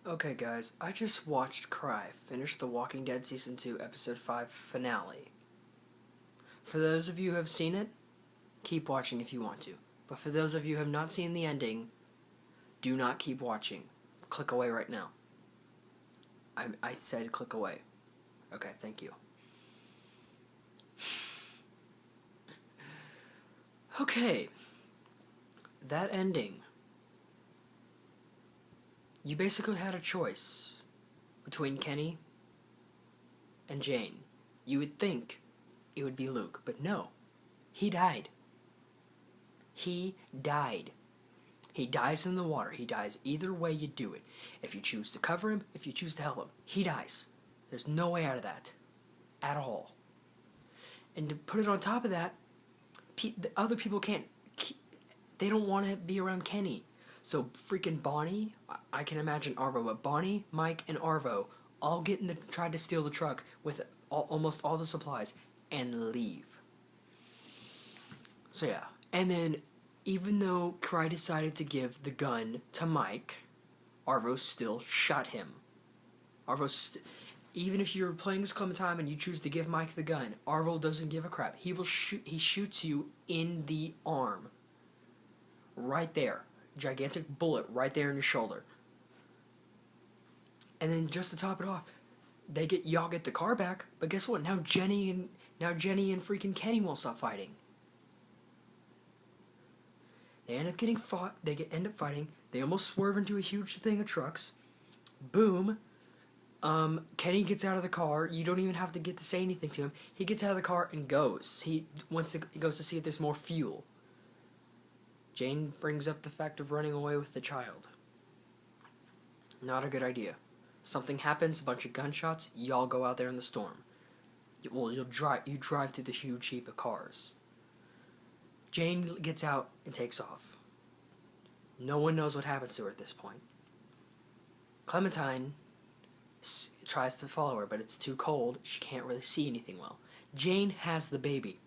Okay, guys, I just watched Cry finish The Walking Dead Season 2, Episode 5 finale. For those of you who have seen it, keep watching if you want to. But for those of you who have not seen the ending, do not keep watching. Click away right now. I said click away. Okay, thank you. Okay, that ending. You basically had a choice between Kenny and Jane. You would think it would be Luke, but no. He died. He died. He dies in the water. He dies either way you do it. If you choose to cover him, if you choose to help him, he dies. There's no way out of that. At all. And to put it on top of that, the other people can't. They don't want to be around Kenny. So freaking Bonnie, I can imagine Arvo, but Bonnie, Mike, and Arvo all tried to steal the truck with almost all the supplies and leave. So yeah, and then even though Cry decided to give the gun to Mike, Arvo still shot him. Even if you're playing as Clementine and you choose to give Mike the gun, Arvo doesn't give a crap. He shoots you in the arm. Right there. Gigantic bullet right there in your shoulder. And then just to top it off, y'all get the car back, but guess what? Now Jenny and freaking Kenny won't stop fighting. They end up getting fought. End up fighting. They almost swerve into a huge thing of trucks. Boom. Kenny gets out of the car. You don't even have to get to say anything to him. He gets out of the car and goes. He goes to see if there's more fuel. Jane brings up the fact of running away with the child. Not a good idea. Something happens, a bunch of gunshots, y'all go out there in the storm. You drive through the huge heap of cars. Jane gets out and takes off. No one knows what happens to her at this point. Clementine tries to follow her, but it's too cold. She can't really see anything well. Jane has the baby.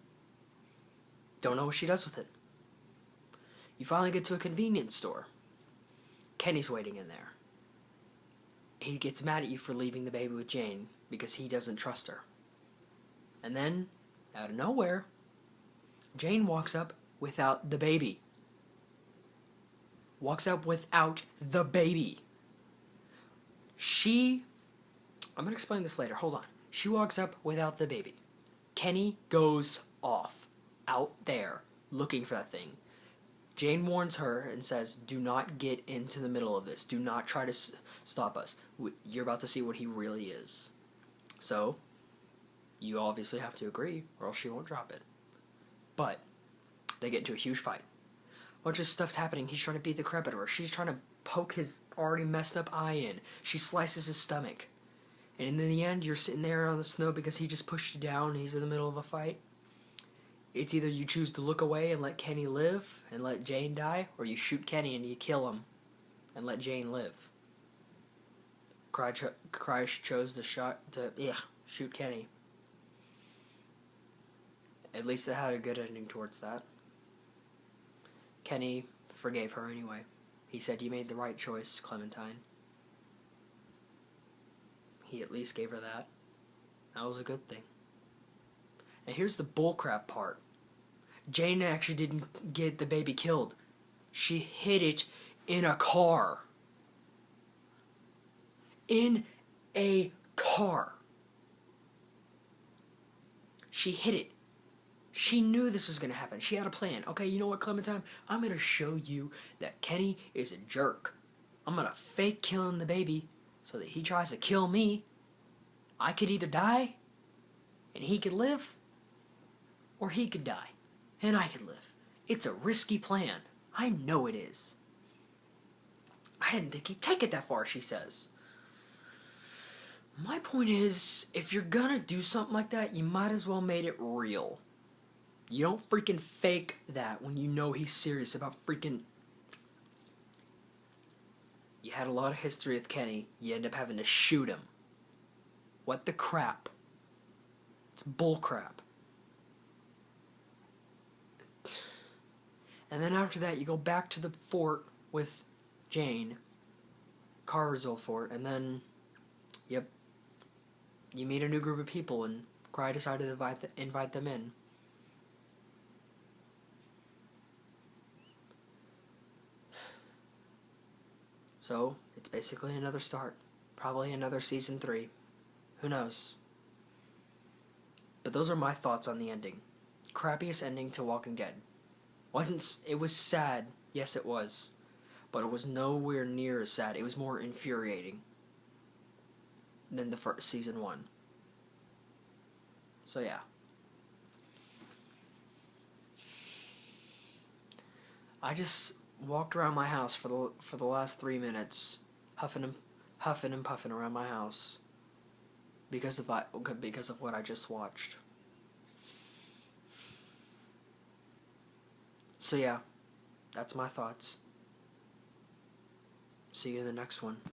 Don't know what she does with it. You finally get to a convenience store. Kenny's waiting in there. He gets mad at you for leaving the baby with Jane because he doesn't trust her. And then, out of nowhere, Jane walks up without the baby. I'm going to explain this later. Hold on. She walks up without the baby. Kenny goes off out there looking for that thing. Jane warns her and says, do not get into the middle of this. Do not try to stop us. You're about to see what he really is. So, you obviously have to agree, or else she won't drop it. But, they get into a huge fight. A bunch of stuff's happening. He's trying to beat the crap out of her. She's trying to poke his already messed up eye in. She slices his stomach. And in the end, you're sitting there on the snow because he just pushed you down and he's in the middle of a fight. It's either you choose to look away and let Kenny live and let Jane die, or you shoot Kenny and you kill him and let Jane live. Cry chose to shoot Kenny. At least it had a good ending towards that. Kenny forgave her anyway. He said, you made the right choice, Clementine. He at least gave her that. That was a good thing. And here's the bullcrap part. Jane actually didn't get the baby killed. She hid it in a car. In a car. She hid it. She knew this was going to happen. She had a plan. Okay, you know what, Clementine? I'm going to show you that Kenny is a jerk. I'm going to fake killing the baby so that he tries to kill me. I could either die and he could live, or he could die and I could live. It's a risky plan. I know it is. I didn't think he'd take it that far, she says. My point is, if you're gonna do something like that, you might as well make it real. You don't freaking fake that when you know he's serious about freaking... You had a lot of history with Kenny. You end up having to shoot him. What the crap? It's bullcrap. And then after that, you go back to the fort with Jane. car result for it, and then, yep, you meet a new group of people, and Cry decided to invite them in. So, it's basically another start. Probably another season 3. Who knows? But those are my thoughts on the ending. Crappiest ending to Walking Dead. It was sad. Yes, it was. But it was nowhere near as sad. It was more infuriating than the first season 1. So yeah. I just walked around my house for the last 3 minutes, huffing and puffing around my house because of what I just watched. So yeah, that's my thoughts. See you in the next one.